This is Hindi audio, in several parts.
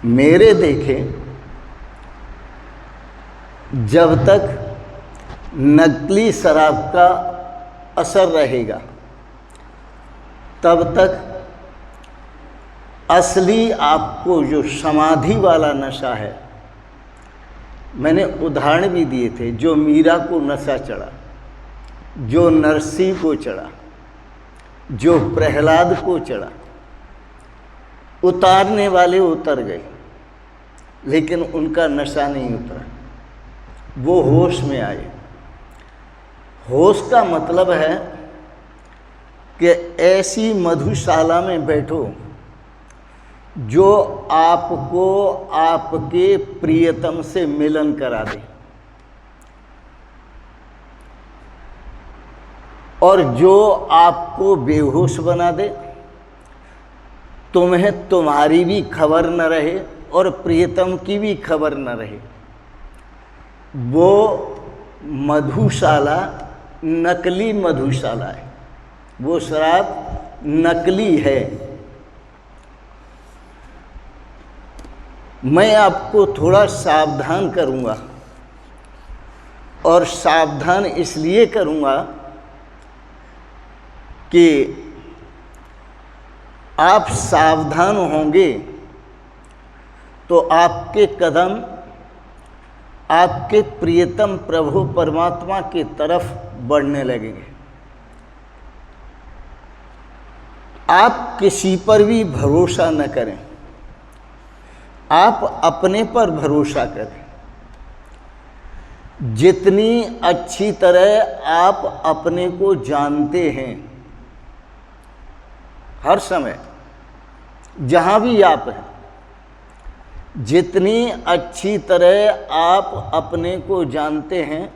मेरे देखे जब तक नकली शराब का असर रहेगा तब तक असली आपको जो समाधि वाला नशा है, मैंने उदाहरण भी दिए थे, जो मीरा को नशा चढ़ा, जो नरसिंह को चढ़ा, जो प्रहलाद को चढ़ा, उतारने वाले उतर गए लेकिन उनका नशा नहीं उतरा, वो होश में आए। होश का मतलब है कि ऐसी मधुशाला में बैठो जो आपको आपके प्रियतम से मिलन करा दे और जो आपको बेहोश बना दे, तुम्हें तुम्हारी भी खबर न रहे और प्रियतम की भी खबर न रहे। वो मधुशाला नकली मधुशाला है, वो शराब नकली है। मैं आपको थोड़ा सावधान करूँगा और सावधान इसलिए करूँगा कि आप सावधान होंगे तो आपके कदम आपके प्रियतम प्रभु परमात्मा की तरफ बढ़ने लगेंगे। आप किसी पर भी भरोसा न करें, आप अपने पर भरोसा करें। जितनी अच्छी तरह आप अपने को जानते हैं, हर समय जहाँ भी आप हैं, जितनी अच्छी तरह आप अपने को जानते हैं,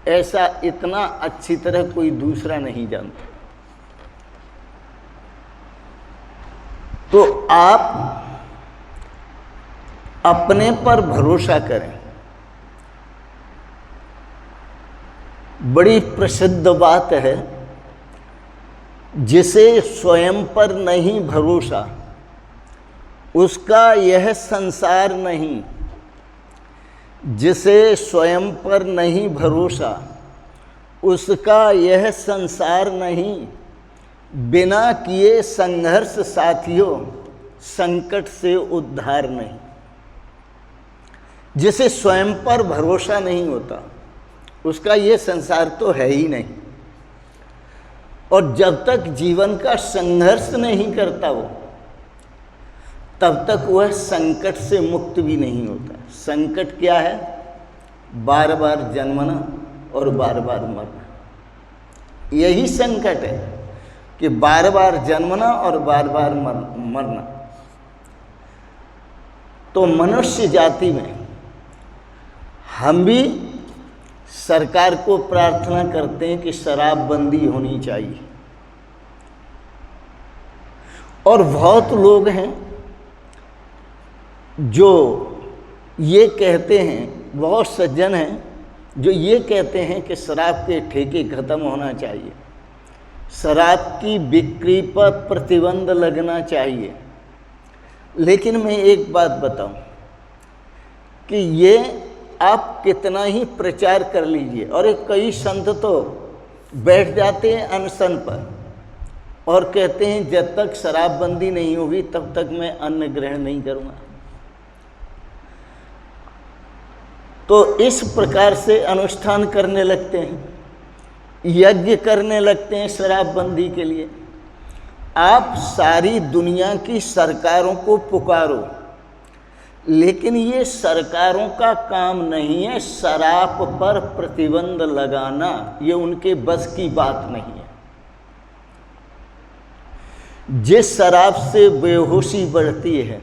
ऐसा इतना अच्छी तरह कोई दूसरा नहीं जानता। तो आप अपने पर भरोसा करें। बड़ी प्रसिद्ध बात है, जिसे स्वयं पर नहीं भरोसा उसका यह संसार नहीं। जिसे स्वयं पर नहीं भरोसा उसका यह संसार नहीं। बिना किए संघर्ष साथियों संकट से उद्धार नहीं। जिसे स्वयं पर भरोसा नहीं होता उसका ये संसार तो है ही नहीं। और जब तक जीवन का संघर्ष नहीं करता वो, तब तक वह संकट से मुक्त भी नहीं होता। संकट क्या है? बार बार जन्मना और बार बार मरना। यही संकट है कि बार बार जन्मना और बार बार मरना। तो मनुष्य जाति में हम भी सरकार को प्रार्थना करते हैं कि शराबबंदी होनी चाहिए। और बहुत लोग हैं जो ये कहते हैं, बहुत सज्जन हैं जो ये कहते हैं कि शराब के ठेके खत्म होना चाहिए, शराब की बिक्री पर प्रतिबंध लगना चाहिए। लेकिन मैं एक बात बताऊं कि ये आप कितना ही प्रचार कर लीजिए, और एक कई संत तो बैठ जाते हैं अनशन पर और कहते हैं जब तक शराबबंदी नहीं होगी तब तक मैं अन्न ग्रहण नहीं करूँगा। तो इस प्रकार से अनुष्ठान करने लगते हैं, यज्ञ करने लगते हैं शराबबंदी के लिए। आप सारी दुनिया की सरकारों को पुकारो, लेकिन ये सरकारों का काम नहीं है शराब पर प्रतिबंध लगाना, ये उनके बस की बात नहीं है। जिस शराब से बेहोशी बढ़ती है,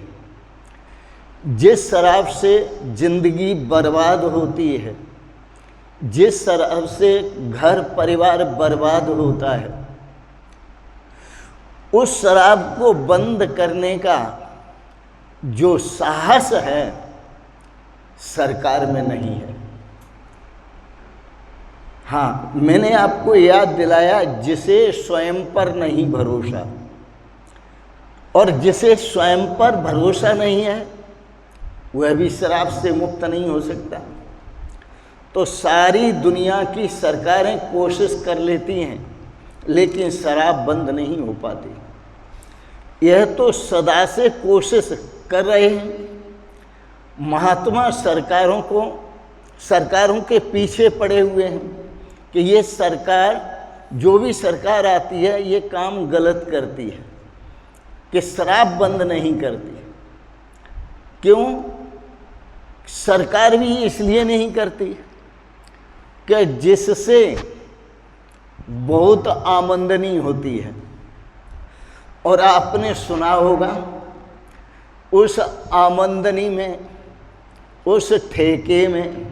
जिस शराब से जिंदगी बर्बाद होती है, जिस शराब से घर परिवार बर्बाद होता है, उस शराब को बंद करने का जो साहस है सरकार में नहीं है। हाँ, मैंने आपको याद दिलाया जिसे स्वयं पर नहीं भरोसा, और जिसे स्वयं पर भरोसा नहीं है वह भी शराब से मुक्त नहीं हो सकता। तो सारी दुनिया की सरकारें कोशिश कर लेती हैं, लेकिन शराब बंद नहीं हो पाती। यह तो सदा से कोशिश कर रहे हैं। महात्मा सरकारों के पीछे पड़े हुए हैं कि ये सरकार, जो भी सरकार आती है, ये काम गलत करती है कि शराब बंद नहीं करती। क्यों? सरकार भी इसलिए नहीं करती कि जिससे बहुत आमदनी होती है। और आपने सुना होगा, उस आमदनी में, उस ठेके में,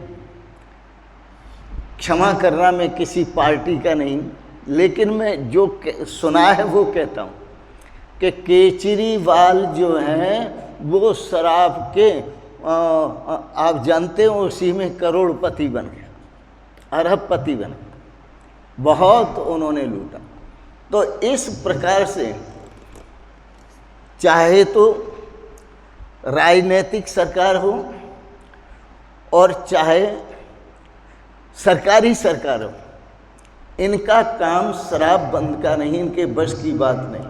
क्षमा करना मैं किसी पार्टी का नहीं, लेकिन मैं जो सुना है वो कहता हूँ कि केजरीवाल जो हैं वो शराब के आप जानते हो उसी में करोड़पति बन गया, अरबपति बन गया, बहुत उन्होंने लूटा। तो इस प्रकार से चाहे तो राजनीतिक सरकार हो और चाहे सरकारी सरकार हो, इनका काम शराब बंद का नहीं, इनके बस की बात नहीं।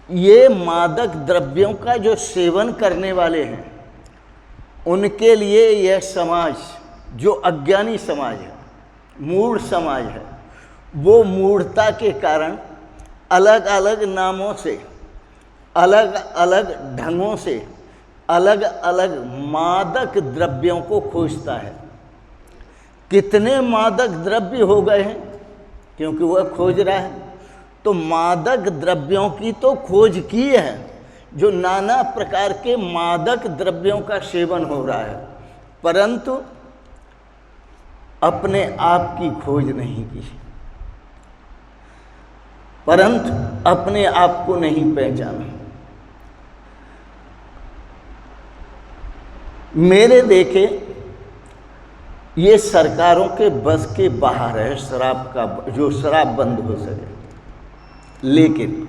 ये मादक द्रव्यों का जो सेवन करने वाले हैं, उनके लिए यह समाज, जो अज्ञानी समाज है, मूढ़ समाज है, वो मूढ़ता के कारण अलग अलग नामों से, अलग अलग ढंगों से, अलग अलग मादक द्रव्यों को खोजता है। कितने मादक द्रव्य हो गए हैं, क्योंकि वह खोज रहा है। तो मादक द्रव्यों की तो खोज की है, जो नाना प्रकार के मादक द्रव्यों का सेवन हो रहा है, परंतु अपने आप की खोज नहीं की, परंतु अपने आप को नहीं पहचाना। मेरे देखे ये सरकारों के बस के बाहर है शराब का, जो शराब बंद हो सके। लेकिन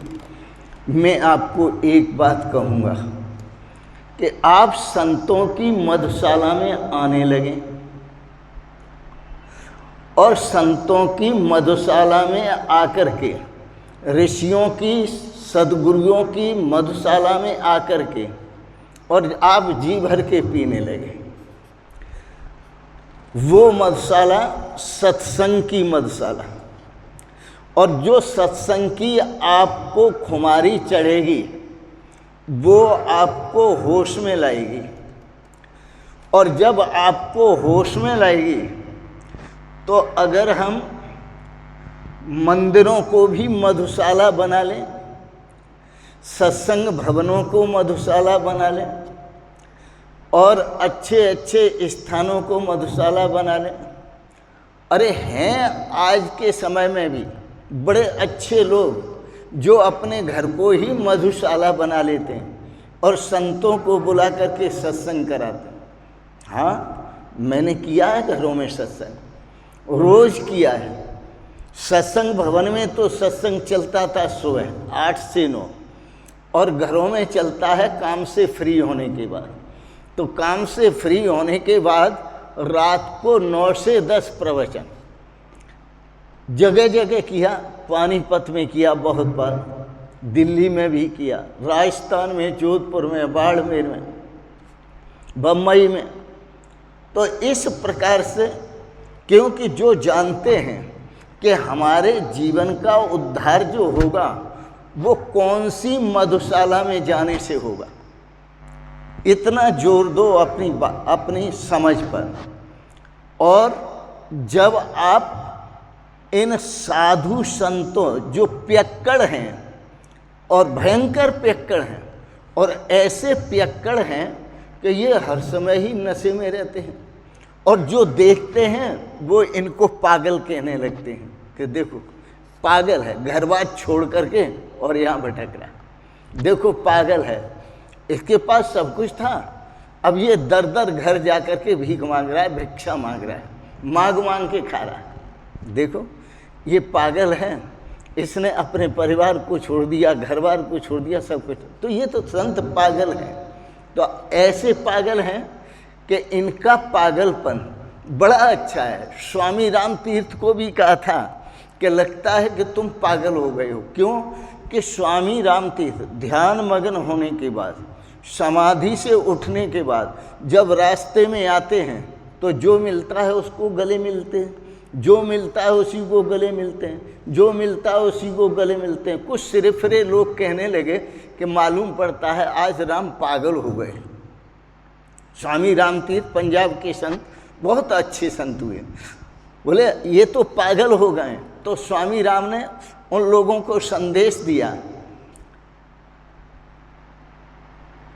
मैं आपको एक बात कहूँगा कि आप संतों की मधुशाला में आने लगे और संतों की मधुशाला में आकर के, ऋषियों की, सद्गुरुओं की मधुशाला में आकर के, और आप जी भर के पीने लगे। वो मधुशाला सत्संग की मधुशाला, और जो सत्संग की आपको खुमारी चढ़ेगी वो आपको होश में लाएगी, और जब आपको होश में लाएगी तो अगर हम मंदिरों को भी मधुशाला बना लें, सत्संग भवनों को मधुशाला बना लें, और अच्छे अच्छे स्थानों को मधुशाला बना लें। अरे हैं आज के समय में भी बड़े अच्छे लोग जो अपने घर को ही मधुशाला बना लेते हैं और संतों को बुला करके सत्संग कराते हैं। हाँ, मैंने किया है घरों में सत्संग, रोज किया है। सत्संग भवन में तो सत्संग चलता था सुबह 8 से 9, और घरों में चलता है काम से फ्री होने के बाद। तो काम से फ्री होने के बाद रात को 9 से 10 प्रवचन जगह जगह किया। पानीपत में किया बहुत बार, दिल्ली में भी किया, राजस्थान में, जोधपुर में, बाड़मेर में, बम्बई में। तो इस प्रकार से, क्योंकि जो जानते हैं कि हमारे जीवन का उद्धार जो होगा वो कौन सी मधुशाला में जाने से होगा, इतना जोर दो अपनी समझ पर। और जब आप इन साधु संतों, जो पियक्कड़ हैं और भयंकर पियक्कड़ हैं, और ऐसे पियक्कड़ हैं कि ये हर समय ही नशे में रहते हैं, और जो देखते हैं वो इनको पागल कहने लगते हैं कि देखो पागल है, घर बार छोड़ करके और यहाँ भटक रहा है, देखो पागल है, इसके पास सब कुछ था, अब ये दर दर घर जा कर के भीख मांग रहा है, भिक्षा मांग रहा है, मांग मांग के खा रहा है। देखो ये पागल है, इसने अपने परिवार को छोड़ दिया, घर बार को छोड़ दिया, सब कुछ। तो ये तो संत पागल है, तो ऐसे पागल हैं कि इनका पागलपन बड़ा अच्छा है। स्वामी राम तीर्थ को भी कहा था कि लगता है कि तुम पागल हो गए हो। क्यों? कि स्वामी राम तीर्थ ध्यान मग्न होने के बाद, समाधि से उठने के बाद जब रास्ते में आते हैं तो जो मिलता है उसको गले मिलते हैं, जो मिलता है उसी को गले मिलते हैं, जो मिलता है उसी को गले मिलते हैं। कुछ सिरफिरे लोग कहने लगे कि मालूम पड़ता है आज राम पागल हो गए। स्वामी राम तीर्थ पंजाब के संत, बहुत अच्छे संत हुए, बोले ये तो पागल हो गए। तो स्वामी राम ने उन लोगों को संदेश दिया,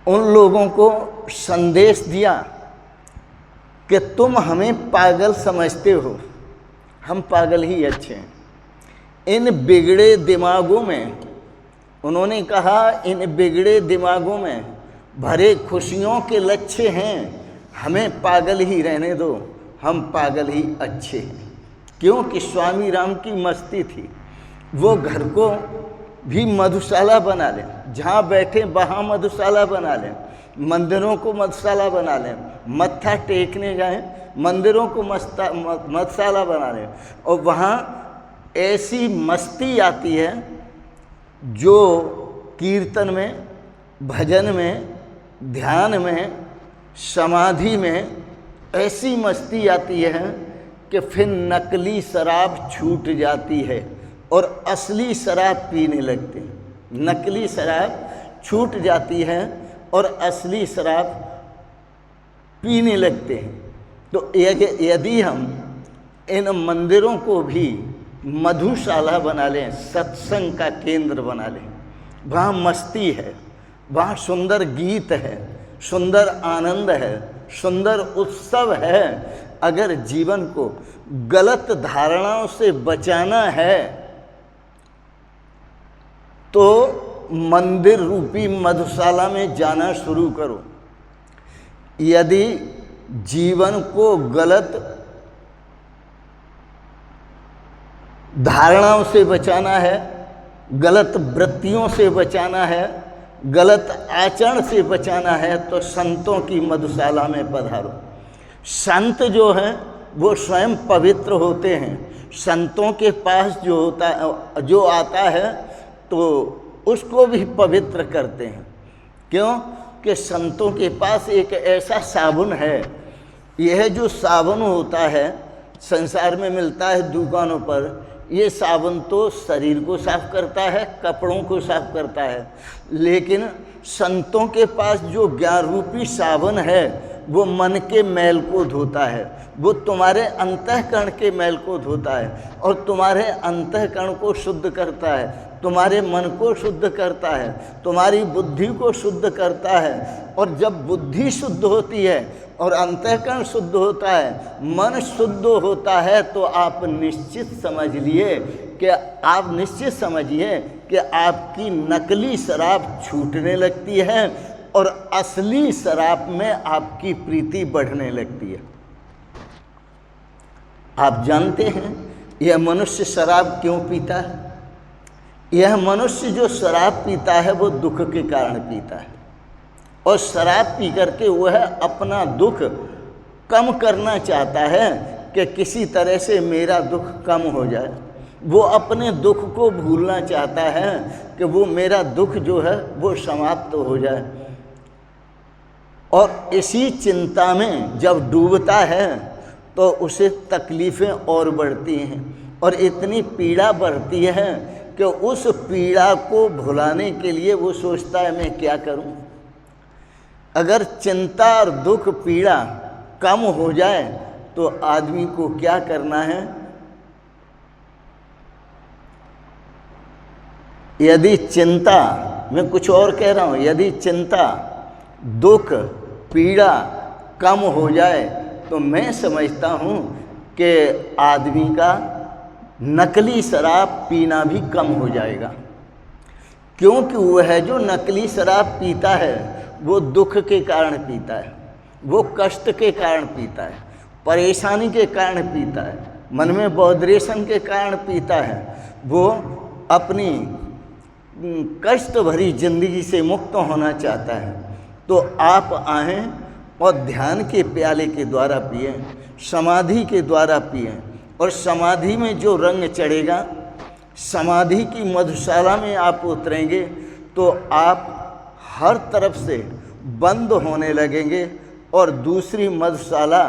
उन लोगों को संदेश दिया कि तुम हमें पागल समझते हो, हम पागल ही अच्छे हैं। इन बिगड़े दिमागों में, उन्होंने कहा, इन बिगड़े दिमागों में भरे खुशियों के लच्छे हैं, हमें पागल ही रहने दो, हम पागल ही अच्छे हैं। क्योंकि स्वामी राम की मस्ती थी, वो घर को भी मधुशाला बना लें, जहाँ बैठे वहाँ मधुशाला बना लें, मंदिरों को मधुशाला बना लें, मत्था टेकने जाएं मंदिरों को मधुशाला बना लें, और वहाँ ऐसी मस्ती आती है जो कीर्तन में, भजन में, ध्यान में, समाधि में ऐसी मस्ती आती है कि फिर नकली शराब छूट जाती है और असली शराब पीने लगते हैं। नकली शराब छूट जाती है और असली शराब पीने लगते हैं। तो यदि हम इन मंदिरों को भी मधुशाला बना लें, सत्संग का केंद्र बना लें, वहाँ मस्ती है, वहाँ सुंदर गीत है, सुंदर आनंद है, सुंदर उत्सव है। अगर जीवन को गलत धारणाओं से बचाना है तो मंदिर रूपी मधुशाला में जाना शुरू करो। यदि जीवन को गलत धारणाओं से बचाना है, गलत वृत्तियों से बचाना है, गलत आचरण से बचाना है, तो संतों की मधुशाला में पधारो। संत जो हैं वो स्वयं पवित्र होते हैं। संतों के पास जो आता है तो उसको भी पवित्र करते हैं। क्यों? कि संतों के पास एक ऐसा साबुन है, यह जो साबुन होता है संसार में मिलता है दुकानों पर, ये साबुन तो शरीर को साफ करता है, कपड़ों को साफ करता है, लेकिन संतों के पास जो ज्ञान रूपी साबुन है वो मन के मैल को धोता है, वो तुम्हारे अंतःकरण के मैल को धोता है और तुम्हारे अंतःकरण को शुद्ध करता है, तुम्हारे मन को शुद्ध करता है, तुम्हारी बुद्धि को शुद्ध करता है। और जब बुद्धि शुद्ध होती है और अंतःकरण शुद्ध होता है, मन शुद्ध होता है, तो आप निश्चित समझिए कि आपकी नकली शराब छूटने लगती है और असली शराब में आपकी प्रीति बढ़ने लगती है। आप जानते हैं यह मनुष्य शराब क्यों पीता है? यह मनुष्य जो शराब पीता है वो दुख के कारण पीता है, और शराब पी करके वह अपना दुख कम करना चाहता है कि किसी तरह से मेरा दुख कम हो जाए। वो अपने दुख को भूलना चाहता है कि वो मेरा दुख जो है वो समाप्त हो जाए, और इसी चिंता में जब डूबता है तो उसे तकलीफ़ें और बढ़ती हैं और इतनी पीड़ा बढ़ती है कि उस पीड़ा को भुलाने के लिए वो सोचता है मैं क्या करूं। अगर चिंता और दुख पीड़ा कम हो जाए तो आदमी को क्या करना है? यदि चिंता, मैं कुछ और कह रहा हूँ, यदि चिंता, दुख, पीड़ा कम हो जाए तो मैं समझता हूँ कि आदमी का नकली शराब पीना भी कम हो जाएगा। क्योंकि वह जो नकली शराब पीता है वो दुख के कारण पीता है, वो कष्ट के कारण पीता है, परेशानी के कारण पीता है, मन में बौद्रेशन के कारण पीता है, वो अपनी कष्ट भरी जिंदगी से मुक्त होना चाहता है। तो आप आएँ और ध्यान के प्याले के द्वारा पिएं, समाधि के द्वारा पिएं, और समाधि में जो रंग चढ़ेगा, समाधि की मधुशाला में आप उतरेंगे तो आप हर तरफ से बंद होने लगेंगे और दूसरी मधुशाला,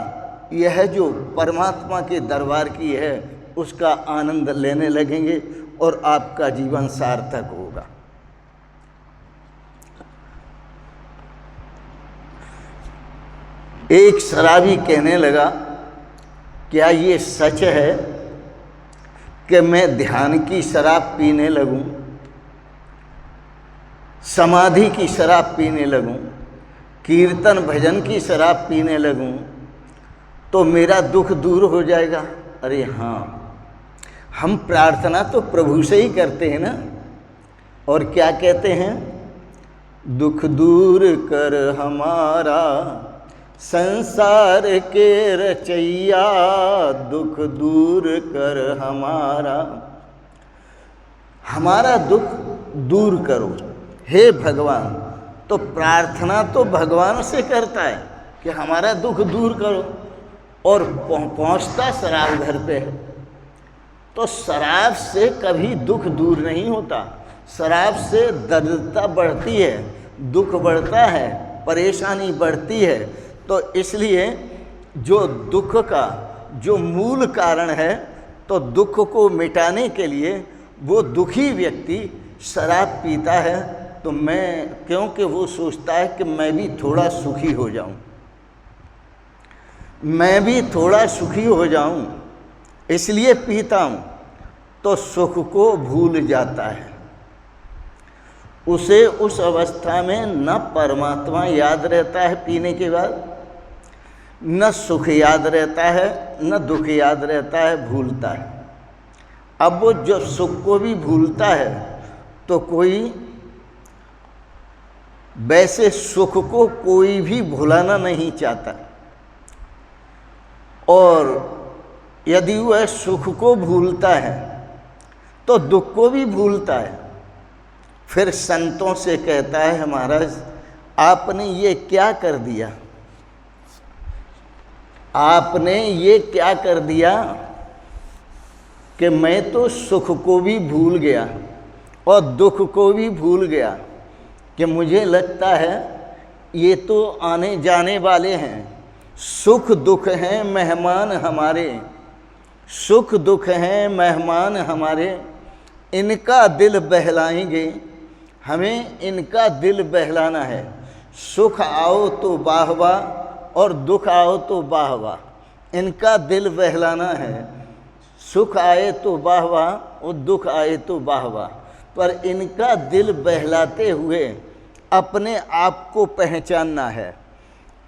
यह जो परमात्मा के दरबार की है, उसका आनंद लेने लगेंगे और आपका जीवन सार्थक होगा। एक शराबी कहने लगा, क्या ये सच है कि मैं ध्यान की शराब पीने लगूं, समाधि की शराब पीने लगूं, कीर्तन भजन की शराब पीने लगूं तो मेरा दुख दूर हो जाएगा? अरे हाँ, हम प्रार्थना तो प्रभु से ही करते हैं ना। और क्या कहते हैं? दुख दूर कर हमारा संसार के रचैया, दुख दूर कर हमारा दुख दूर करो हे भगवान। तो प्रार्थना तो भगवान से करता है कि हमारा दुख दूर करो, और पहुंचता शराब घर पे है। तो शराब से कभी दुख दूर नहीं होता, शराब से दरिद्रता बढ़ती है, दुख बढ़ता है, परेशानी बढ़ती है। तो इसलिए जो दुख का जो मूल कारण है, तो दुख को मिटाने के लिए वो दुखी व्यक्ति शराब पीता है। तो क्योंकि वो सोचता है कि मैं भी थोड़ा सुखी हो जाऊं, मैं भी थोड़ा सुखी हो जाऊं, इसलिए पीता हूं। तो सुख को भूल जाता है, उसे उस अवस्था में न परमात्मा याद रहता है पीने के बाद, न सुख याद रहता है, न दुख याद रहता है, भूलता है। अब वो जब सुख को भी भूलता है तो कोई, वैसे सुख को कोई भी भुलाना नहीं चाहता, और यदि वह सुख को भूलता है तो दुख को भी भूलता है। फिर संतों से कहता है, महाराज आपने ये क्या कर दिया, आपने ये क्या कर दिया कि मैं तो सुख को भी भूल गया और दुख को भी भूल गया, कि मुझे लगता है ये तो आने जाने वाले हैं, सुख दुख हैं मेहमान हमारे, सुख दुख हैं मेहमान हमारे, इनका दिल बहलाएंगे, हमें इनका दिल बहलाना है। सुख आओ तो वाह वाह और दुख आओ तो वाह वाह, इनका दिल बहलाना है। सुख आए तो वाह वाह और दुख आए तो वाह वाह, पर इनका दिल बहलाते हुए अपने आप को पहचानना है।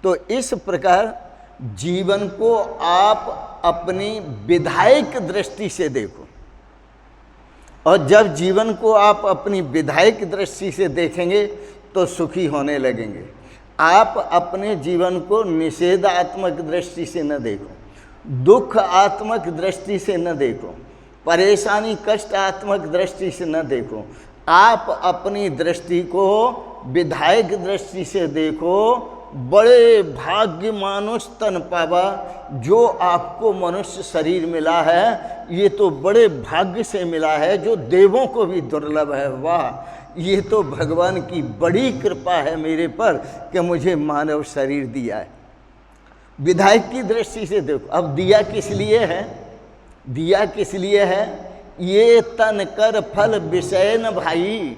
तो इस प्रकार जीवन को आप अपनी विधायक दृष्टि से देखो, और जब जीवन को आप अपनी विधायक दृष्टि से देखेंगे तो सुखी होने लगेंगे। आप अपने जीवन को निषेधात्मक दृष्टि से न देखो, दुख आत्मक दृष्टि से न देखो, परेशानी कष्ट आत्मक दृष्टि से न देखो। आप अपनी दृष्टि को विधायक दृष्टि से देखो। बड़े भाग्य मानुष तन पावा, जो आपको मनुष्य शरीर मिला है ये तो बड़े भाग्य से मिला है, जो देवों को भी दुर्लभ है। वाह, ये तो भगवान की बड़ी कृपा है मेरे पर कि मुझे मानव शरीर दिया है। विधायक की दृष्टि से देखो। अब दिया किस लिए है? दिया किस लिए है? ये तन कर फल विषय न भाई,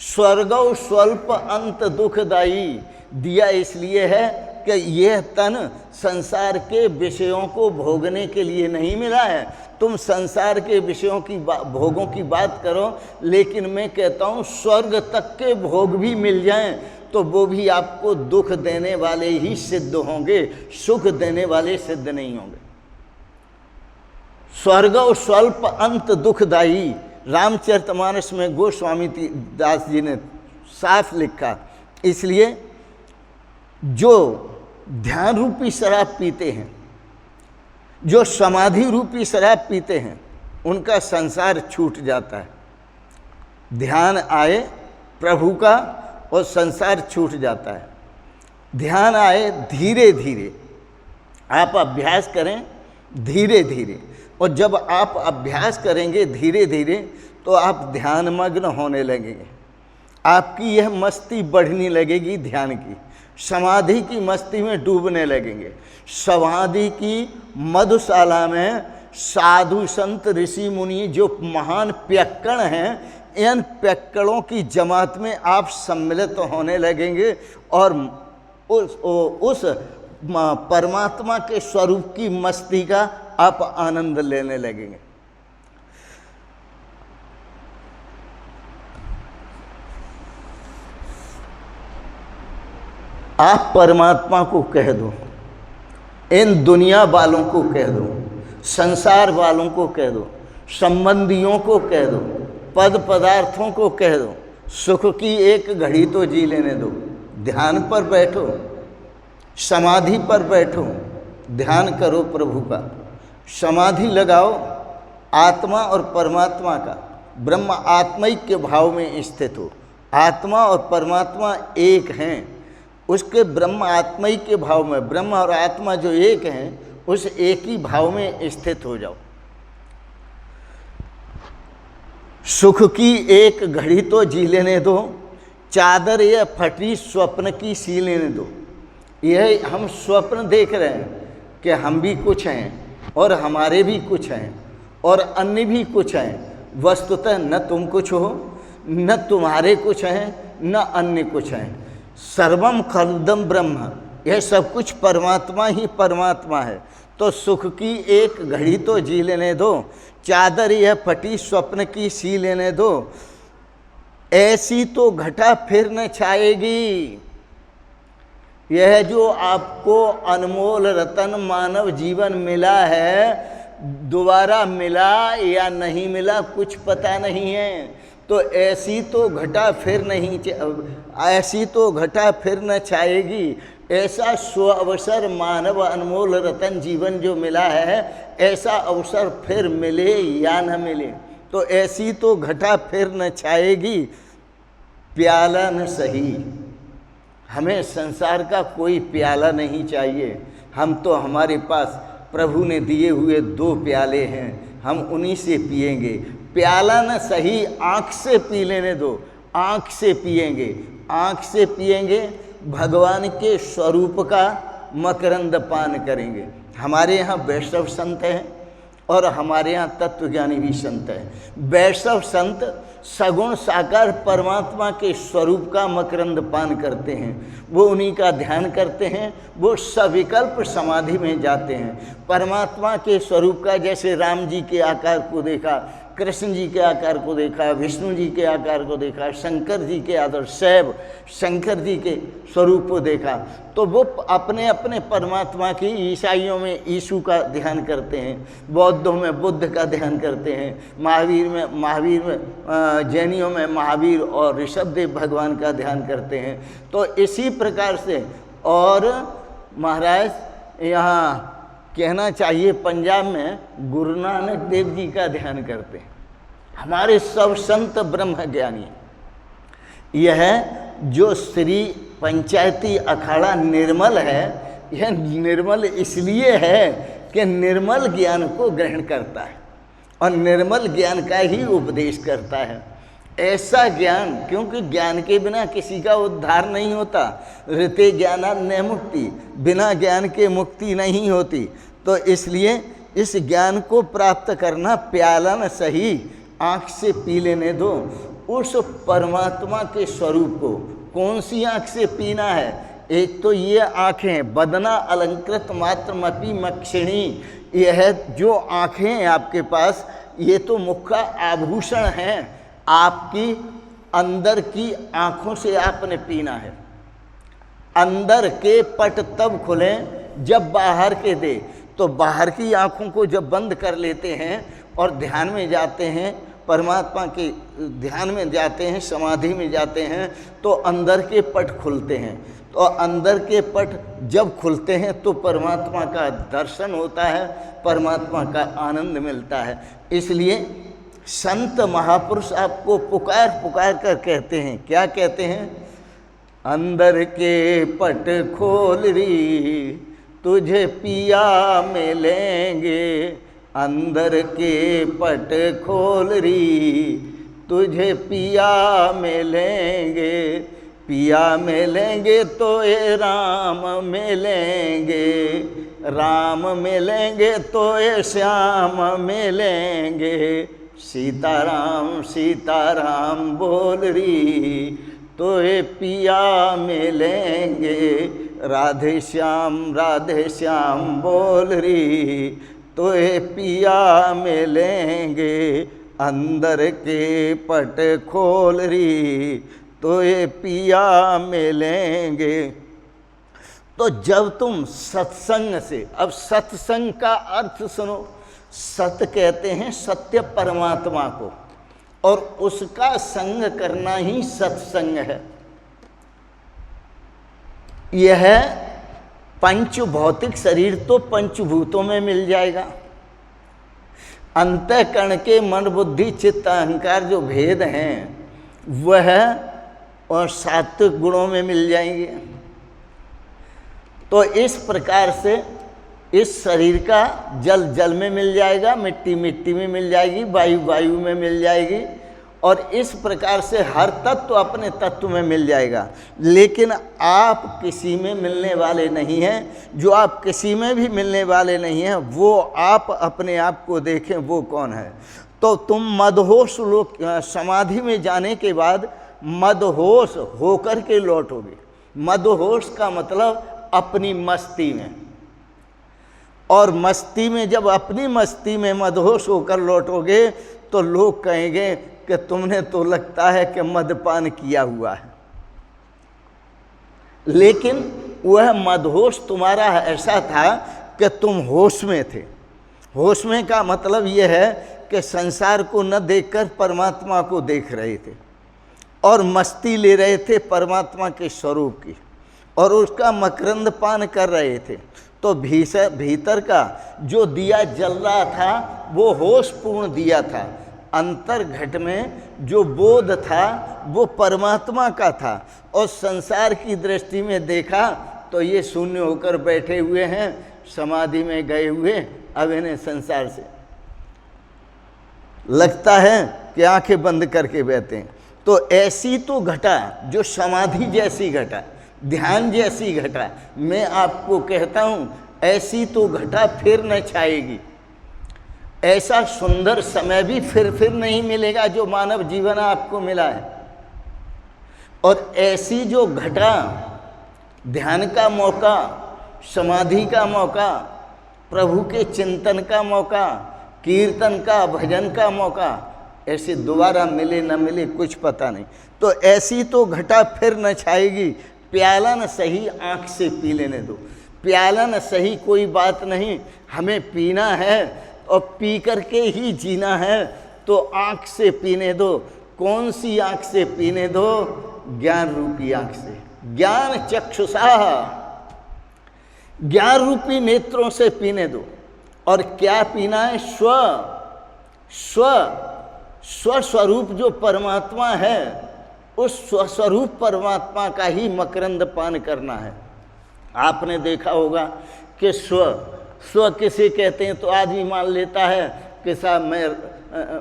स्वर्गौ स्वल्प अंत दुखदाई। दिया इसलिए है कि यह तन संसार के विषयों को भोगने के लिए नहीं मिला है। तुम संसार के विषयों की भोगों की बात करो, लेकिन मैं कहता हूँ स्वर्ग तक के भोग भी मिल जाएं तो वो भी आपको दुख देने वाले ही सिद्ध होंगे, सुख देने वाले सिद्ध नहीं होंगे। स्वर्ग और स्वल्प अंत दुखदाई, रामचरितमानस में गोस्वामी दास जी ने साफ लिखा। इसलिए जो ध्यान रूपी शराब पीते हैं, जो समाधि रूपी शराब पीते हैं, उनका संसार छूट जाता है। ध्यान आए प्रभु का और संसार छूट जाता है। ध्यान आए धीरे धीरे, आप अभ्यास करें धीरे धीरे, और जब आप अभ्यास करेंगे धीरे धीरे तो आप ध्यानमग्न होने लगेंगे। आपकी यह मस्ती बढ़ने लगेगी, ध्यान की समाधि की मस्ती में डूबने लगेंगे। समाधि की मधुशाला में साधु संत ऋषि मुनि जो महान पियक्कड़ हैं, इन पियक्कड़ों की जमात में आप सम्मिलित होने लगेंगे और उस परमात्मा के स्वरूप की मस्ती का आप आनंद लेने लगेंगे। आप परमात्मा को कह दो, इन दुनिया वालों को कह दो, संसार वालों को कह दो, संबंधियों को कह दो, पद पदार्थों को कह दो, सुख की एक घड़ी तो जी लेने दो। ध्यान पर बैठो, समाधि पर बैठो, ध्यान करो प्रभु का, समाधि लगाओ आत्मा और परमात्मा का, ब्रह्म आत्मिक भाव में स्थित हो। आत्मा और परमात्मा एक हैं, उसके ब्रह्म आत्मिक के भाव में, ब्रह्म और आत्मा जो एक हैं, उस एक ही भाव में स्थित हो जाओ। सुख की एक घड़ी तो जी लेने दो, चादर या फटी स्वप्न की सी लेने दो। यह हम स्वप्न देख रहे हैं कि हम भी कुछ हैं और हमारे भी कुछ हैं और अन्य भी कुछ हैं। वस्तुतः न तुम कुछ हो, न तुम्हारे कुछ हैं, न अन्य कुछ हैं। सर्वम खलदम ब्रह्म, यह सब कुछ परमात्मा ही परमात्मा है। तो सुख की एक घड़ी तो जी लेने दो, चादर यह फटी स्वप्न की सी लेने दो। ऐसी तो घटा फिर न छाएगी। यह जो आपको अनमोल रतन मानव जीवन मिला है, दोबारा मिला या नहीं मिला कुछ पता नहीं है। तो ऐसी तो घटा फिर नहीं, ऐसी तो घटा फिर न छाएगी। ऐसा स्व अवसर मानव अनमोल रतन जीवन जो मिला है, ऐसा अवसर फिर मिले या न मिले, तो ऐसी तो घटा फिर न छाएगी। प्याला न सही, हमें संसार का कोई प्याला नहीं चाहिए। हम तो, हमारे पास प्रभु ने दिए हुए 2 प्याले हैं, हम उन्हीं से पिएंगे। प्याला न सही, आँख से पी लेने दो, आँख से पिएंगे, आँख से पिएंगे, भगवान के स्वरूप का मकरंद पान करेंगे। हमारे यहाँ वैष्णव संत हैं और हमारे यहाँ तत्वज्ञानी भी संत हैं। वैष्णव संत सगुण साकार परमात्मा के स्वरूप का मकरंद पान करते हैं, वो उन्हीं का ध्यान करते हैं, वो सविकल्प समाधि में जाते हैं। परमात्मा के स्वरूप का, जैसे राम जी के आकार को देखा, कृष्ण जी के आकार को देखा, विष्णु जी के आकार को देखा, शंकर जी के आदर शैव शंकर जी के स्वरूप को देखा, तो वो अपने अपने परमात्मा की, ईसाइयों में यीशु का ध्यान करते हैं, बौद्धों में बुद्ध का ध्यान करते हैं, महावीर में जैनियों में महावीर और ऋषभदेव भगवान का ध्यान करते हैं। तो इसी प्रकार से, और महाराज यहाँ कहना चाहिए पंजाब में गुरु नानक देव जी का ध्यान करते हैं। हमारे सब संत ब्रह्म ज्ञानी। यह जो श्री पंचायती अखाड़ा निर्मल है, यह निर्मल इसलिए है कि निर्मल ज्ञान को ग्रहण करता है और निर्मल ज्ञान का ही उपदेश करता है। ऐसा ज्ञान, क्योंकि ज्ञान के बिना किसी का उद्धार नहीं होता। ऋते ज्ञानान्य मुक्ति, बिना ज्ञान के मुक्ति नहीं होती। तो इसलिए इस ज्ञान को प्राप्त करना, प्याला न सही, आँख से पी लेने दो उस परमात्मा के स्वरूप को। कौन सी आँख से पीना है? एक तो ये आँखें, बदना अलंकृत मात्रमपि मक्षिणी, यह जो आँखें हैं आपके पास, ये तो मुख का आभूषण हैं। आपकी अंदर की आँखों से आपने पीना है। अंदर के पट तब खुलें जब बाहर के दे। तो बाहर की आँखों को जब बंद कर लेते हैं और ध्यान में जाते हैं, परमात्मा के ध्यान में जाते हैं, समाधि में जाते हैं, तो अंदर के पट खुलते हैं। तो अंदर के पट जब खुलते हैं तो परमात्मा का दर्शन होता है, परमात्मा का आनंद मिलता है। इसलिए संत महापुरुष आपको पुकार पुकार कर कहते हैं, क्या कहते हैं? अंदर के पट खोल री, तुझे पिया मिलेंगे। अंदर के पट खोल री, तुझे पिया मिलेंगे। पिया मिलेंगे तो ये राम मिलेंगे, राम मिलेंगे तो ये श्याम मिलेंगे। सीताराम सीताराम बोल री, तो ये पिया मिलेंगे। राधे श्याम बोल री, तो ये पिया मिलेंगे। अंदर के पट खोल री, तो ये पिया मिलेंगे। तो जब तुम सत्संग से, अब सत्संग का अर्थ सुनो। सत कहते हैं सत्य परमात्मा को, और उसका संग करना ही सत्संग है। यह पंच भौतिक शरीर तो पंचभूतों में मिल जाएगा। अंतःकरण के मन बुद्धि चित्त अहंकार जो भेद हैं वह और सात्विक गुणों में मिल जाएंगे। तो इस प्रकार से इस शरीर का जल जल में मिल जाएगा, मिट्टी मिट्टी में मिल जाएगी, वायु वायु में मिल जाएगी, और इस प्रकार से हर तत्व अपने तत्व में मिल जाएगा। लेकिन आप किसी में मिलने वाले नहीं हैं। जो आप किसी में भी मिलने वाले नहीं हैं, वो आप अपने आप को देखें, वो कौन है। तो तुम मदहोश लोग समाधि में जाने के बाद मदहोश होकर के लौटोगे। मदहोश का मतलब अपनी मस्ती में, और मस्ती में जब अपनी मस्ती में मदहोश होकर लौटोगे तो लोग कहेंगे कि तुमने तो लगता है कि मदपान किया हुआ है। लेकिन वह मदहोश तुम्हारा ऐसा था कि तुम होश में थे। होश में का मतलब यह है कि संसार को न देखकर परमात्मा को देख रहे थे, और मस्ती ले रहे थे परमात्मा के स्वरूप की, और उसका मकरंद पान कर रहे थे। तो भीतर का जो दिया जल रहा था वो होशपूर्ण दिया था। अंतर घट में जो बोध था वो परमात्मा का था, और संसार की दृष्टि में देखा तो ये शून्य होकर बैठे हुए हैं, समाधि में गए हुए। अब इन्हें संसार से लगता है कि आंखें बंद करके बैठे हैं। तो ऐसी तो घटा जो समाधि जैसी घटा, ध्यान जैसी घटा, मैं आपको कहता हूँ ऐसी तो घटा फिर न छाएगी। ऐसा सुंदर समय भी फिर नहीं मिलेगा जो मानव जीवन आपको मिला है। और ऐसी जो घटा, ध्यान का मौका, समाधि का मौका, प्रभु के चिंतन का मौका, कीर्तन का, भजन का मौका, ऐसे दोबारा मिले न मिले कुछ पता नहीं। तो ऐसी तो घटा फिर न छाएगी। प्याला न सही आँख से पी लेने दो। प्याला न सही कोई बात नहीं, हमें पीना है और पी करके ही जीना है। तो आँख से पीने दो। कौन सी आँख से पीने दो? ज्ञान रूपी आँख से। ज्ञान चक्षुषा, ज्ञान रूपी नेत्रों से पीने दो। और क्या पीना है? स्वस्वरूप जो परमात्मा है, उस स्वस्वरूप परमात्मा का ही मकरंद पान करना है। आपने देखा होगा कि स्व किसे कहते हैं? तो आदमी मान लेता है कि साहब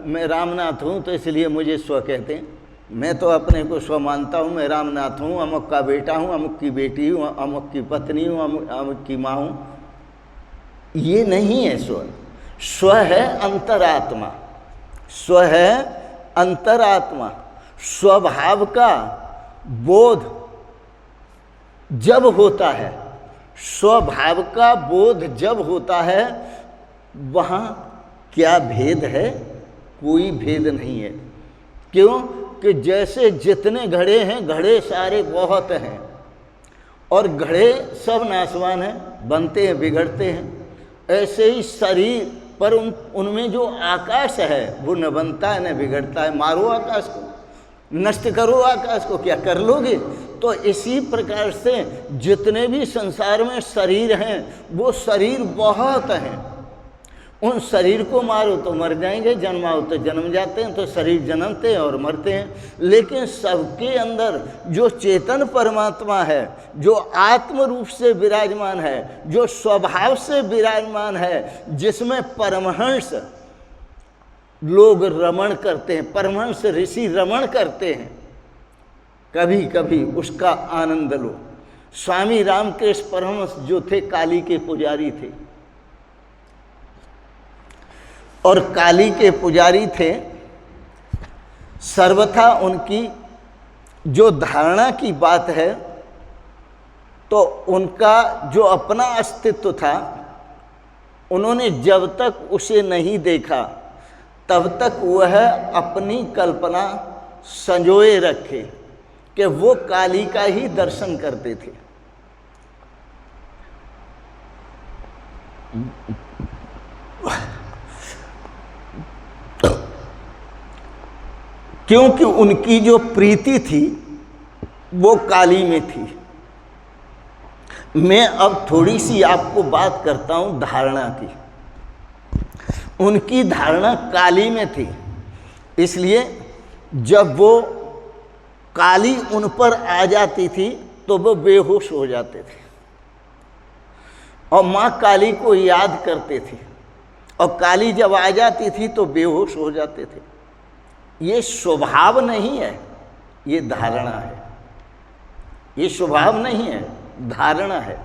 मैं रामनाथ हूँ तो इसलिए मुझे स्व कहते हैं। मैं तो अपने को स्व मानता हूँ, मैं रामनाथ हूँ, अमुक का बेटा हूँ, अमुक की बेटी हूँ, अमुक की पत्नी हूँ, अमुक की माँ हूँ। ये नहीं है स्व। स्व है अंतरात्मा। स्व है अंतरात्मा। स्वभाव का बोध जब होता है, स्वभाव का बोध जब होता है, वहाँ क्या भेद है? कोई भेद नहीं है। क्यों? कि जैसे जितने घड़े हैं, घड़े सारे बहुत हैं, और घड़े सब नाशवान हैं, बनते हैं, बिगड़ते हैं। ऐसे ही शरीर पर उनमें जो आकाश है वो न बनता है न बिगड़ता है। मारो आकाश को, नष्ट करो आकाश को, क्या कर लोगे? तो इसी प्रकार से जितने भी संसार में शरीर हैं वो शरीर बहुत हैं, उन शरीर को मारो तो मर जाएंगे, जन्माओ तो जन्म जाते हैं, तो शरीर जन्मते हैं और मरते हैं। लेकिन सबके अंदर जो चेतन परमात्मा है, जो आत्म रूप से विराजमान है, जो स्वभाव से विराजमान है, जिसमें परमहंस लोग रमण करते हैं, परमहंस ऋषि रमण करते हैं, कभी कभी उसका आनंद लो। स्वामी रामकृष्ण परमहंस जो थे काली के पुजारी थे, और काली के पुजारी थे, सर्वथा उनकी जो धारणा की बात है, तो उनका जो अपना अस्तित्व था, उन्होंने जब तक उसे नहीं देखा तब तक वह अपनी कल्पना संजोए रखे कि वो काली का ही दर्शन करते थे। क्योंकि उनकी जो प्रीति थी वो काली में थी। मैं अब थोड़ी सी आपको बात करता हूं धारणा की। उनकी धारणा काली में थी, इसलिए जब वो काली उन पर आ जाती थी तो वो बेहोश हो जाते थे और माँ काली को याद करते थे, और काली जब आ जाती थी तो बेहोश हो जाते थे। ये स्वभाव नहीं है, ये धारणा है। ये स्वभाव नहीं है, धारणा है।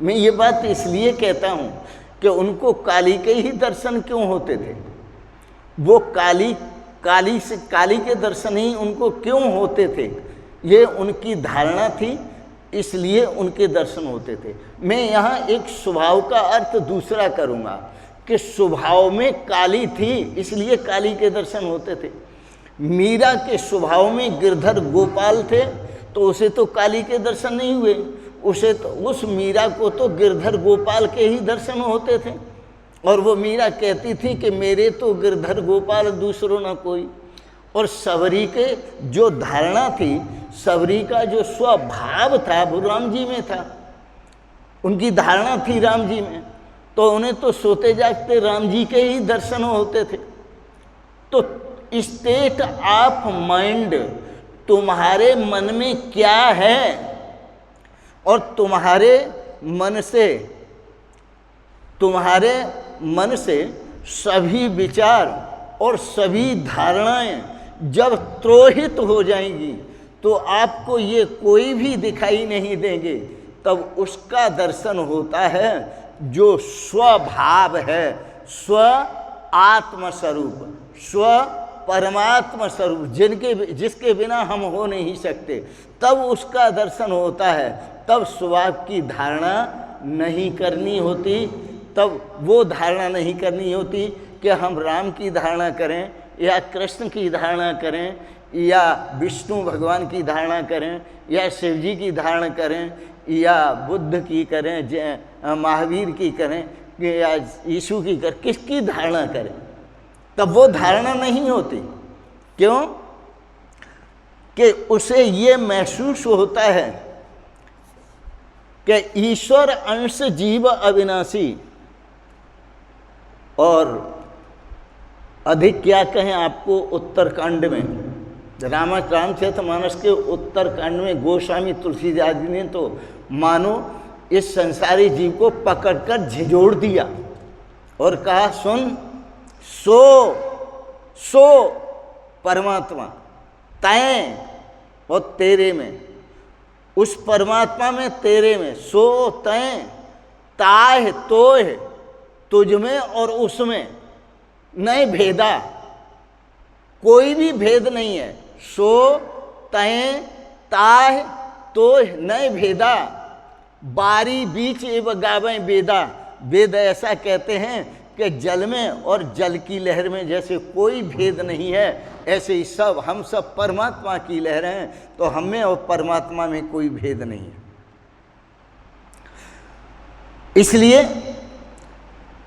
मैं ये बात इसलिए कहता हूँ कि उनको काली के ही दर्शन क्यों होते थे, वो काली के दर्शन ही उनको क्यों होते थे, ये उनकी धारणा थी, इसलिए उनके दर्शन होते थे। मैं यहाँ एक स्वभाव का अर्थ दूसरा करूँगा कि स्वभाव में काली थी इसलिए काली के दर्शन होते थे। मीरा के स्वभाव में गिरधर गोपाल थे तो उसे तो काली के दर्शन नहीं हुए, उसे तो उस मीरा को तो गिरधर गोपाल के ही दर्शन होते थे। और वो मीरा कहती थी कि मेरे तो गिरधर गोपाल दूसरों ना कोई। और सबरी के जो धारणा थी, सबरी का जो स्वभाव था वो राम जी में था, उनकी धारणा थी राम जी में, तो उन्हें तो सोते जागते राम जी के ही दर्शन होते थे। तो स्टेट ऑफ माइंड, तुम्हारे मन में क्या है और तुम्हारे मन से सभी विचार और सभी धारणाएं जब त्रोहित हो जाएंगी तो आपको ये कोई भी दिखाई नहीं देंगे। तब उसका दर्शन होता है जो स्वभाव है, स्व आत्मस्वरूप, स्व परमात्मा स्वरूप, जिसके बिना हम हो नहीं सकते। तब उसका दर्शन होता है। तब स्वभाव की धारणा नहीं करनी होती, तब वो धारणा नहीं करनी होती कि हम राम की धारणा करें या कृष्ण की धारणा करें या विष्णु भगवान की धारणा करें या शिव जी की धारणा करें या बुद्ध की करें, महावीर की करें या यीशु की करें, किसकी धारणा करें। तब वो धारणा नहीं होती। क्यों? कि उसे ये महसूस होता है कि ईश्वर अंश जीव अविनाशी। और अधिक क्या कहें आपको, उत्तरकांड में रामचरितमानस के उत्तरकांड में गोस्वामी तुलसीदास जी ने तो मानो इस संसारी जीव को पकड़कर झिझोड़ दिया और कहा, सुन, सो परमात्मा तैं और तेरे में, उस परमात्मा में तेरे में, सो तैं ताह तोह, तुझ में और उसमें नहीं भेदा, कोई भी भेद नहीं है। सो तैं ताह तोह नहीं भेदा, बारी बीच एवं गावें वेदा। वेद ऐसा कहते हैं कि जल में और जल की लहर में जैसे कोई भेद नहीं है, ऐसे ही हम सब परमात्मा की लहर हैं, तो हम में और परमात्मा में कोई भेद नहीं है। इसलिए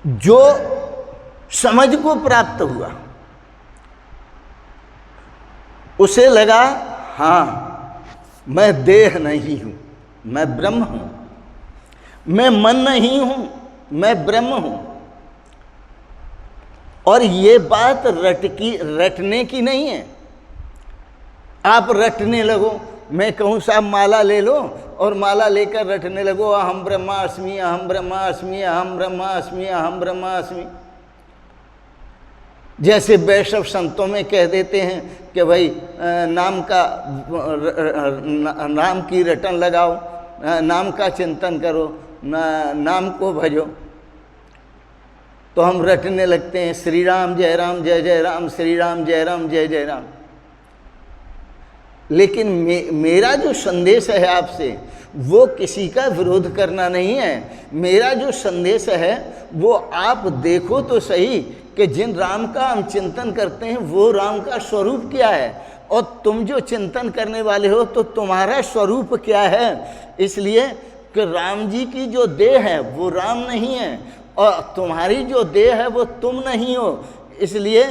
जो समझ को प्राप्त हुआ उसे लगा, हाँ मैं देह नहीं हूं, मैं ब्रह्म हूं, मैं मन नहीं हूं, मैं ब्रह्म हूं। और ये बात रटने की नहीं है। आप रटने लगो, मैं कहूँ साहब माला ले लो और माला लेकर रटने लगो, अहम ब्रह्मास्मि अहम ब्रह्मास्मि अहम ब्रह्मास्मि अहम ब्रह्मास्मि। जैसे वैष्णव संतों में कह देते हैं कि भाई नाम की रटन लगाओ, नाम का चिंतन करो, नाम को भजो। तो हम रटने लगते हैं श्री राम जय राम, श्री राम जय जय राम। लेकिन मेरा जो संदेश है आपसे वो किसी का विरोध करना नहीं है। मेरा जो संदेश है वो आप देखो तो सही कि जिन राम का हम चिंतन करते हैं वो राम का स्वरूप क्या है, और तुम जो चिंतन करने वाले हो तो तुम्हारा स्वरूप क्या है। इसलिए कि राम जी की जो देह है वो राम नहीं है, और तुम्हारी जो देह है वो तुम नहीं हो। इसलिए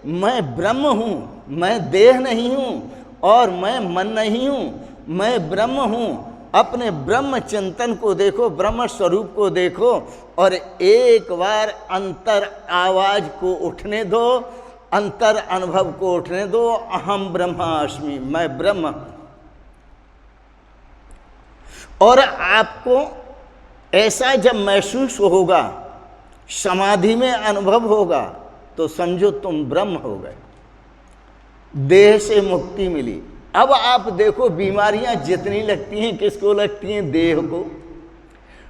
मैं ब्रह्म हूँ, मैं देह नहीं हूँ और मैं मन नहीं हूँ, मैं ब्रह्म हूँ। अपने ब्रह्म चिंतन को देखो, ब्रह्म स्वरूप को देखो, और एक बार अंतर आवाज को उठने दो, अंतर अनुभव को उठने दो, अहम ब्रह्मास्मि, मैं ब्रह्म हूँ। और आपको ऐसा जब महसूस होगा, समाधि में अनुभव होगा, तो समझो तुम ब्रह्म हो गए, देह से मुक्ति मिली। अब आप देखो बीमारियां जितनी लगती हैं किसको लगती हैं? देह को।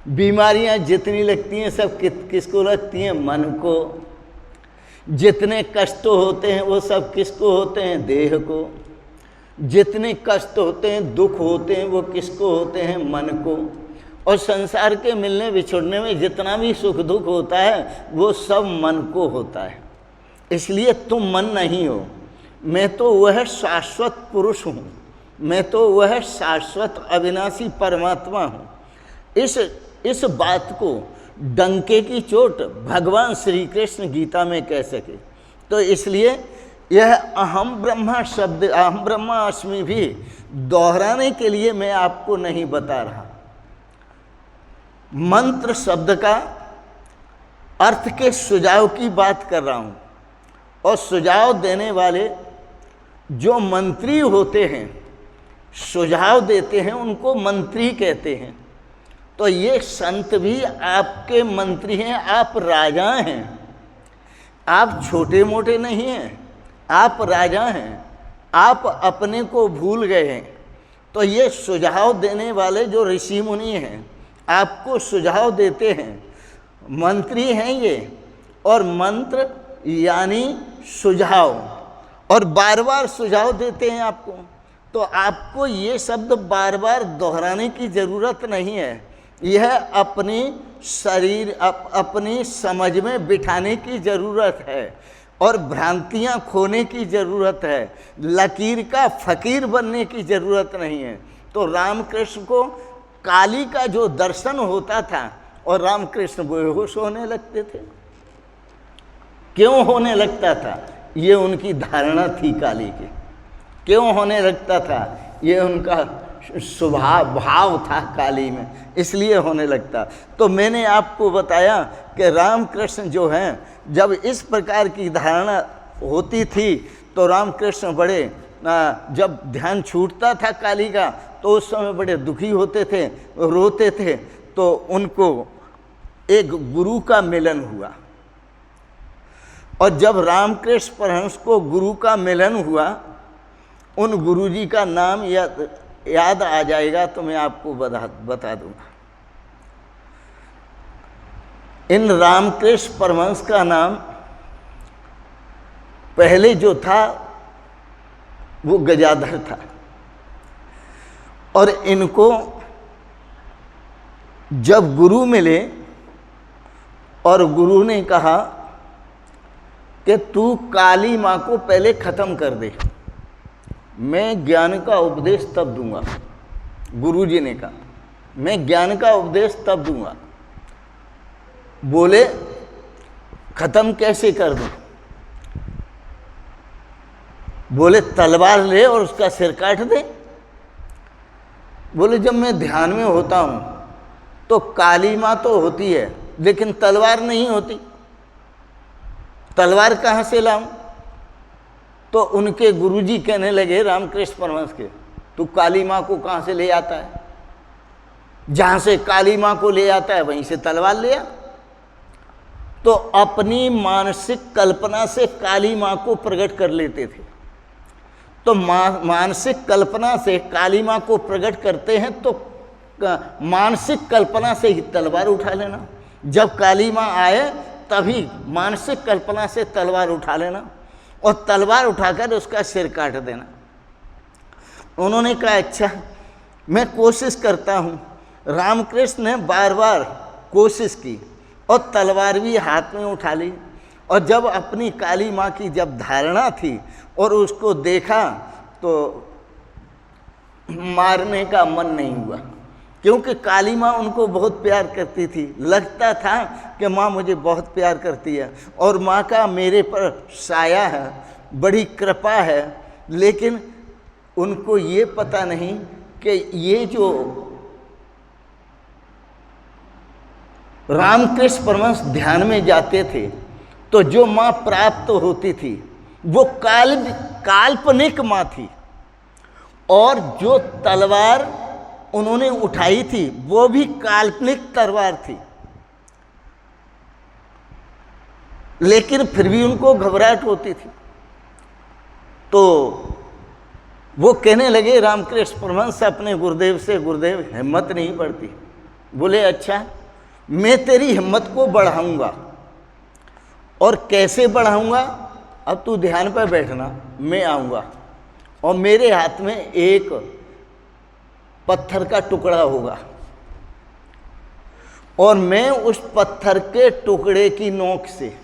बीमारियां जितनी लगती हैं सब किसको लगती हैं? मन को। जितने कष्ट होते हैं वो सब किसको होते हैं? देह को। जितने कष्ट होते हैं, दुख होते हैं, वो किसको होते हैं? मन को। और संसार के मिलने बिछुड़ने में जितना भी सुख दुख होता है वो सब मन को होता है। इसलिए तुम मन नहीं हो, मैं तो वह शाश्वत पुरुष हूँ, मैं तो वह शाश्वत अविनाशी परमात्मा हूँ। इस बात को डंके की चोट भगवान श्री कृष्ण गीता में कह सके। तो इसलिए यह अहम ब्रह्मा शब्द, अहम ब्रह्मास्मि भी दोहराने के लिए मैं आपको नहीं बता रहा। मंत्र शब्द का अर्थ के सुझाव की बात कर रहा हूँ, और सुझाव देने वाले जो मंत्री होते हैं, सुझाव देते हैं, उनको मंत्री कहते हैं। तो ये संत भी आपके मंत्री हैं, आप राजा हैं, आप छोटे मोटे नहीं हैं, आप राजा हैं, आप अपने को भूल गए हैं। तो ये सुझाव देने वाले जो ऋषि मुनि हैं आपको सुझाव देते हैं, मंत्री हैं ये। और मंत्र यानी सुझाव, और बार बार सुझाव देते हैं आपको। तो आपको ये शब्द बार बार दोहराने की ज़रूरत नहीं है, यह अपनी शरीर अपनी समझ में बिठाने की ज़रूरत है, और भ्रांतियाँ खोने की ज़रूरत है, लकीर का फ़कीर बनने की ज़रूरत नहीं है। तो रामकृष्ण को काली का जो दर्शन होता था और रामकृष्ण बेहोश होने लगते थे। क्यों होने लगता था? ये उनकी धारणा थी काली की। क्यों होने लगता था? ये उनका स्वभाव भाव था काली में, इसलिए होने लगता। तो मैंने आपको बताया कि रामकृष्ण जो हैं, जब इस प्रकार की धारणा होती थी तो रामकृष्ण बड़े, जब ध्यान छूटता था काली का तो उस समय बड़े दुखी होते थे, रोते थे। तो उनको एक गुरु का मिलन हुआ, और जब रामकृष्ण परमहंस को गुरु का मिलन हुआ, उन गुरुजी का नाम याद आ जाएगा तो मैं आपको बता दूंगा। इन रामकृष्ण परमहंस का नाम पहले जो था वो गजाधर था, और इनको जब गुरु मिले और गुरु ने कहा कि तू काली माँ को पहले ख़त्म कर दे, मैं ज्ञान का उपदेश तब दूंगा। गुरुजी ने कहा मैं ज्ञान का उपदेश तब दूंगा। बोले ख़त्म कैसे कर दूं? बोले तलवार ले और उसका सिर काट दे। बोले जब मैं ध्यान में होता हूँ तो काली माँ तो होती है लेकिन तलवार नहीं होती। तलवार कहाँ से लाऊं? तो उनके गुरुजी कहने लगे रामकृष्ण परमहंस के, तू काली माँ को कहाँ से ले आता है? जहाँ से काली माँ को ले आता है वहीं से तलवार ले आ। तो अपनी मानसिक कल्पना से काली माँ को प्रकट कर लेते थे। तो मानसिक कल्पना से काली माँ को प्रकट करते हैं तो मानसिक कल्पना से ही तलवार उठा लेना। जब काली माँ आए तभी मानसिक कल्पना से तलवार उठा लेना और तलवार उठाकर उसका सिर काट देना। उन्होंने कहा अच्छा मैं कोशिश करता हूँ। रामकृष्ण ने बार बार कोशिश की और तलवार भी हाथ में उठा ली। और जब अपनी काली माँ की जब धारणा थी और उसको देखा तो मारने का मन नहीं हुआ, क्योंकि काली माँ उनको बहुत प्यार करती थी। लगता था कि माँ मुझे बहुत प्यार करती है और माँ का मेरे पर साया है, बड़ी कृपा है। लेकिन उनको ये पता नहीं कि ये जो रामकृष्ण परमहंस ध्यान में जाते थे तो जो माँ प्राप्त होती थी वो काल्पनिक माँ थी, और जो तलवार उन्होंने उठाई थी वो भी काल्पनिक तलवार थी। लेकिन फिर भी उनको घबराहट होती थी। तो वो कहने लगे रामकृष्ण परमहंस अपने गुरुदेव से, गुरुदेव हिम्मत नहीं बढ़ती। बोले अच्छा मैं तेरी हिम्मत को बढ़ाऊंगा। और कैसे बढ़ाऊंगा? अब तू ध्यान पर बैठना, मैं आऊँगा और मेरे हाथ में एक पत्थर का टुकड़ा होगा और मैं उस पत्थर के टुकड़े की नोक से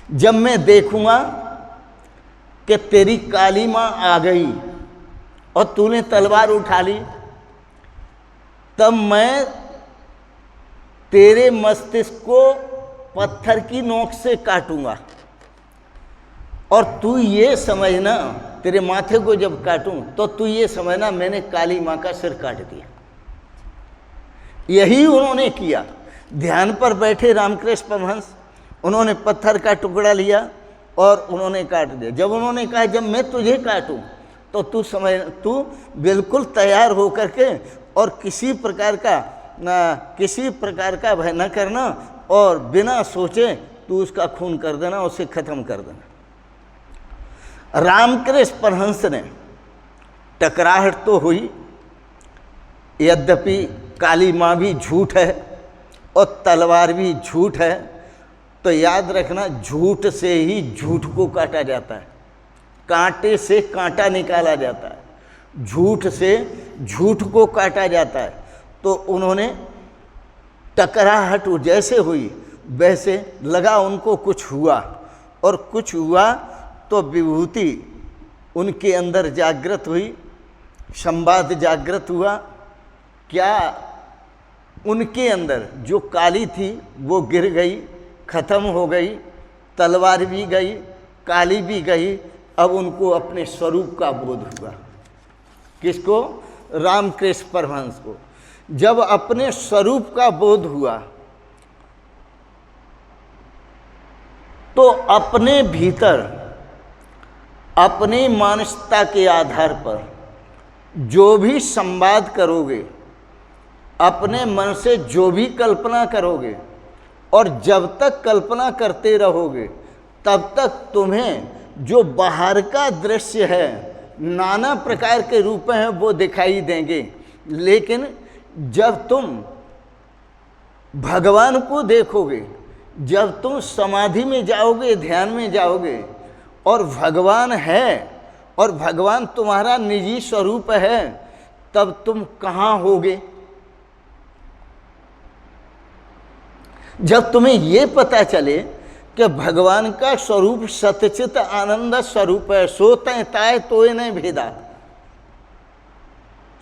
जब मैं देखूंगा कि तेरी काली माँ आ गई और तूने तलवार उठा ली, तब मैं तेरे मस्तिष्क को पत्थर की नोक से काटूंगा और तू ये समझना, तेरे माथे को जब काटूं तो तू ये समझना मैंने काली माँ का सिर काट दिया। यही उन्होंने किया। ध्यान पर बैठे रामकृष्ण परमहंस, उन्होंने पत्थर का टुकड़ा लिया और उन्होंने काट दिया। जब उन्होंने कहा जब मैं तुझे काटूं तो तू बिल्कुल तैयार होकर के और किसी प्रकार का भय न करना और बिना सोचे तू उसका खून कर देना, उसे खत्म कर देना। रामकृष्ण परमहंस ने टकराहट तो हुई, यद्यपि काली माँ भी झूठ है और तलवार भी झूठ है। तो याद रखना झूठ से ही झूठ को काटा जाता है, कांटे से कांटा निकाला जाता है, झूठ से झूठ को काटा जाता है। तो उन्होंने टकराहट जैसे हुई वैसे लगा उनको कुछ हुआ, और कुछ हुआ तो विभूति उनके अंदर जागृत हुई, संवाद जागृत हुआ। क्या उनके अंदर जो काली थी वो गिर गई, खत्म हो गई, तलवार भी गई, काली भी गई। अब उनको अपने स्वरूप का बोध हुआ। किसको? रामकृष्ण परमहंस को। जब अपने स्वरूप का बोध हुआ तो अपने भीतर अपनी मानसिकता के आधार पर जो भी संवाद करोगे, अपने मन से जो भी कल्पना करोगे, और जब तक कल्पना करते रहोगे तब तक तुम्हें जो बाहर का दृश्य है नाना प्रकार के रूप हैं वो दिखाई देंगे। लेकिन जब तुम भगवान को देखोगे, जब तुम समाधि में जाओगे, ध्यान में जाओगे और भगवान है और भगवान तुम्हारा निजी स्वरूप है, तब तुम कहाँ होगे? जब तुम्हें ये पता चले कि भगवान का स्वरूप सतचित आनंद स्वरूप है, सो तय ताय तोय न भेदा,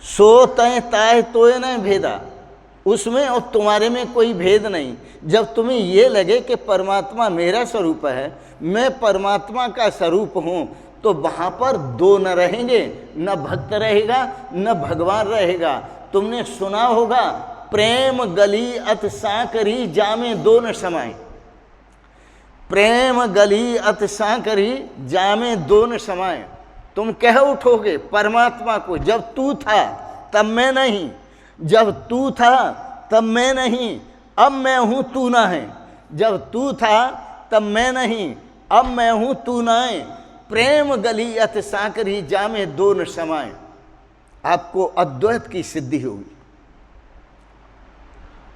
सो तय ताय तोय न भेदा, उसमें और तुम्हारे में कोई भेद नहीं। जब तुम्हें ये लगे कि परमात्मा मेरा स्वरूप है, मैं परमात्मा का स्वरूप हूँ, तो वहाँ पर दो न रहेंगे, न भक्त रहेगा न भगवान रहेगा। तुमने सुना होगा प्रेम गली अत सांकरी जामे दो न समाए। प्रेम गली अति सांकरी जामे दोन समाए। तुम कह उठोगे परमात्मा को, जब तू था तब मैं नहीं, जब तू था तब मैं नहीं, अब मैं हूं तू ना है। जब तू था तब मैं नहीं, अब मैं हूं तू ना है। प्रेम गली अति सांकरी जामे दोन समाए। आपको अद्वैत की सिद्धि होगी।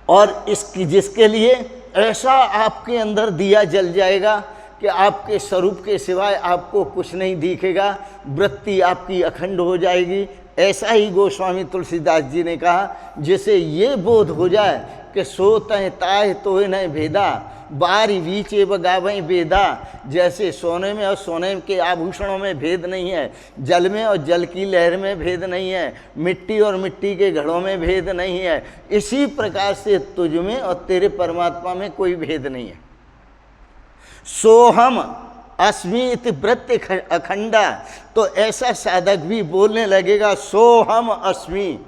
और इसकी जिसके लिए ऐसा आपके अंदर दिया जल जाएगा कि आपके स्वरूप के सिवाय आपको कुछ नहीं दिखेगा, वृत्ति आपकी अखंड हो जाएगी। ऐसा ही गोस्वामी तुलसीदास जी ने कहा, जिसे ये बोध हो जाए कि सोते ताय तोय न भेदा, बारी वीचे बगावें बेदा। जैसे सोने में और सोने के आभूषणों में भेद नहीं है, जल में और जल की लहर में भेद नहीं है, मिट्टी और मिट्टी के घड़ों में भेद नहीं है, इसी प्रकार से तुझ में और तेरे परमात्मा में कोई भेद नहीं है। सोहम अस्मि इति वृत्ति अखंडा। तो ऐसा साधक भी बोलने लगेगा सोहम अस्मि,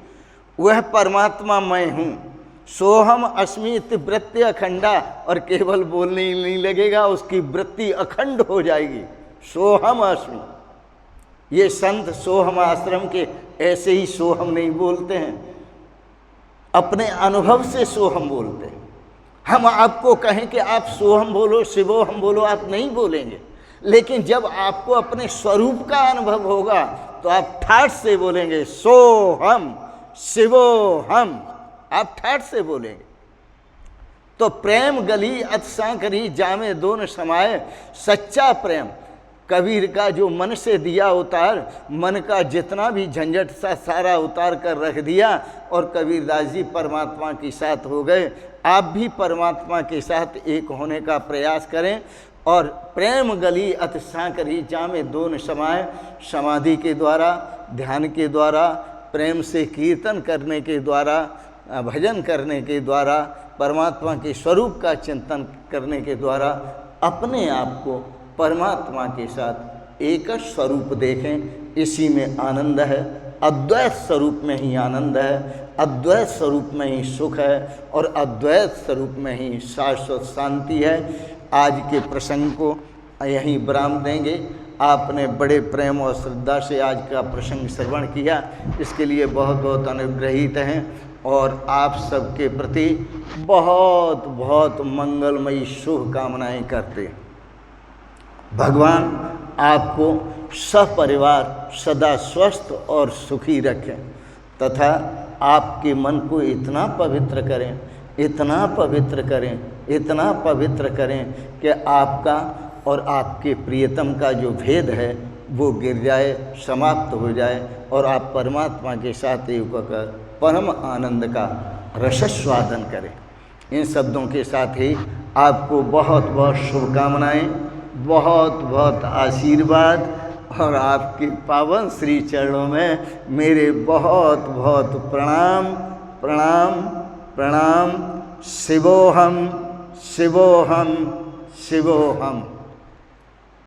वह परमात्मा मैं हूँ। सोहम अस्मि इति वृत्ति अखंडा, और केवल बोलने ही नहीं लगेगा, उसकी वृत्ति अखंड हो जाएगी। सोहम अस्मि। ये संत सोहम आश्रम के ऐसे ही सोहम नहीं बोलते हैं, अपने अनुभव से सोहम बोलते हैं। हम आपको कहें कि आप सोहम बोलो, शिवोहम बोलो, आप नहीं बोलेंगे। लेकिन जब आपको अपने स्वरूप का अनुभव होगा तो आप ठाठ से बोलेंगे सोहम शिवोहम, आप ठाठ से बोलेंगे। तो प्रेम गली अति सांकरी जामे दोन समाए। सच्चा प्रेम कबीर का जो मन से दिया उतार, मन का जितना भी झंझट सा सारा उतार कर रख दिया, और कबीरदास जी परमात्मा के साथ हो गए। आप भी परमात्मा के साथ एक होने का प्रयास करें। और प्रेम गली अति सांकरी जामे दोन समाए। समाधि के द्वारा, ध्यान के द्वारा, प्रेम से कीर्तन करने के द्वारा, भजन करने के द्वारा, परमात्मा के स्वरूप का चिंतन करने के द्वारा अपने आप को परमात्मा के साथ एक स्वरूप देखें। इसी में आनंद है। अद्वैत स्वरूप में ही आनंद है, अद्वैत स्वरूप में ही सुख है, और अद्वैत स्वरूप में ही शाश्वत शांति है। आज के प्रसंग को यहीं विराम देंगे। आपने बड़े प्रेम और श्रद्धा से आज का प्रसंग श्रवण किया, इसके लिए बहुत बहुत अनुग्रहित हैं, और आप सबके प्रति बहुत बहुत मंगलमयी शुभकामनाएं करते हैं। भगवान आपको सपरिवार सदा स्वस्थ और सुखी रखें, तथा आपके मन को इतना पवित्र करें, इतना पवित्र करें, इतना पवित्र करें कि आपका और आपके प्रियतम का जो भेद है वो गिर जाए, समाप्त हो जाए, और आप परमात्मा के साथ एक होकर परम आनंद का रसस्वादन करें। इन शब्दों के साथ ही आपको बहुत बहुत शुभकामनाएं, बहुत बहुत आशीर्वाद, और आपके पावन श्री चरणों में मेरे बहुत बहुत प्रणाम प्रणाम प्रणाम। शिवोहम शिवोहम शिवोहम।